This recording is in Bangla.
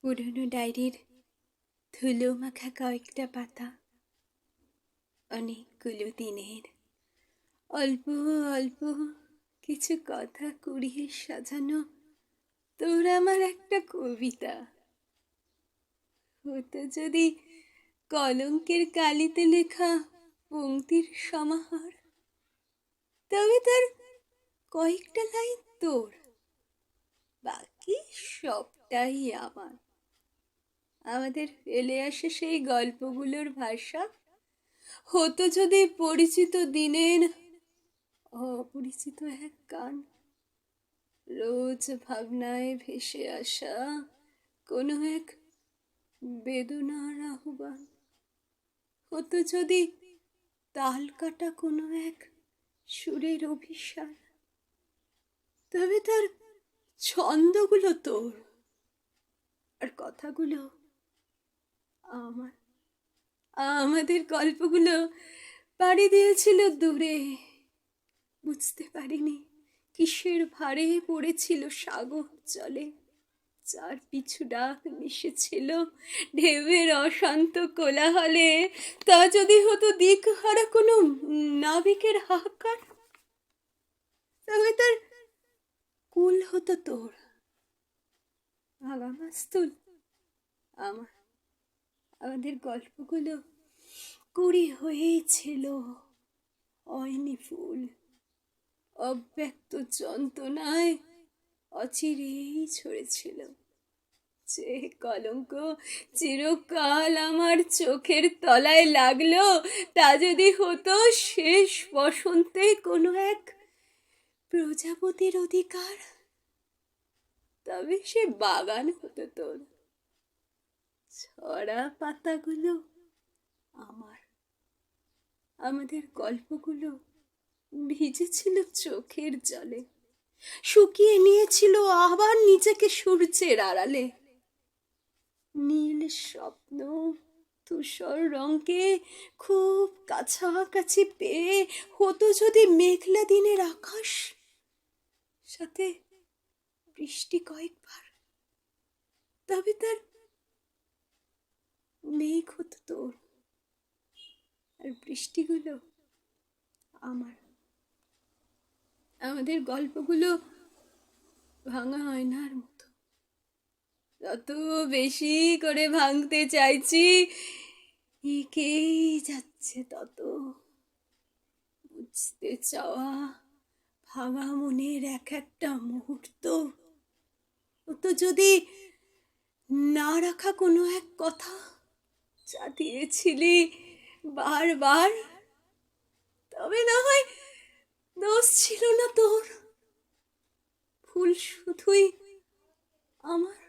পুরনো ডায়েরির ধুলো মাখা কয়েকটা পাতা, অনেকগুলো দিনের অল্প অল্প কিছু কথা কুড়িয়ে সাজানো তোর আমার একটা কবিতা হতো যদি কলঙ্কের কালিতে লেখা পংক্তির সমাহার, তবে তার কয়েকটা লাইন তোর, বাকি সবটাই আমার। আমাদের ফেলে আসে সেই গল্পগুলোর ভাষা হতো যদি পরিচিত দিনের অপরিচিত এক গান, রোজ ভাবনায় ভেসে আসা কোনো এক বেদনার আহ্বান, হতো যদি তাল কাটা কোনো এক সুরের অভিসার, তবে তার ছন্দগুলো তোর আর কথাগুলো আমার। আমাদের গল্পগুলো পাড়ি দিয়েছিল দূরে, বুঝতে পারিনি কিসের ভারে পড়েছিল সাগর জলে, যার পিছু ডাক মিশেছিল ঢেউয়ের অশান্ত কোলাহলে। তা যদি হতো দিকহারা কোনো নাবিকের হাহাকার, তবে তার কুল হতো তোর, ভাঙা মাস্তুল আমার। আমাদের গল্পগুলো কুড়ি হয়েছিল, হয়নি ফুল, অব্যক্ত যন্ত্রণায় অচিরেই ছড়েছিল। যে কলঙ্ক চিরকাল আমার চোখের তলায় লাগলো, তা যদি হতো শেষ বসন্তে কোনো এক প্রজাপতির অধিকার, তবে সে বাগান হতো তোর, ছড়া পাতাগুলো আমার। আমাদের গল্পগুলো ভিজেছিল চোখের জলে, শুকিয়ে নিয়েছিল আবার নিজেকে সূর্যের আড়ালে। নীল স্বপ্ন ধূসর রঙকে খুব কাছাকাছি পেয়ে হতো যদি মেঘলা দিনের আকাশ, সাথে বৃষ্টি কয়েকবার, তবে তার মেঘ হতো তোর আর বৃষ্টিগুলো আমার। আমাদের গল্পগুলো ভাঙা আয়নার মতো, যত বেশি করে ভাঙতে চাইছি এঁকেই যাচ্ছে তত। বুঝতে চাওয়া ভাঙা মনের এক একটা মুহূর্ত হতো যদি না রাখা কোনো এক কথা, যা দিয়েছিলি বারবার, তবে না হয় দোষ ছিল না তোর, ভুল শুধুই আমার।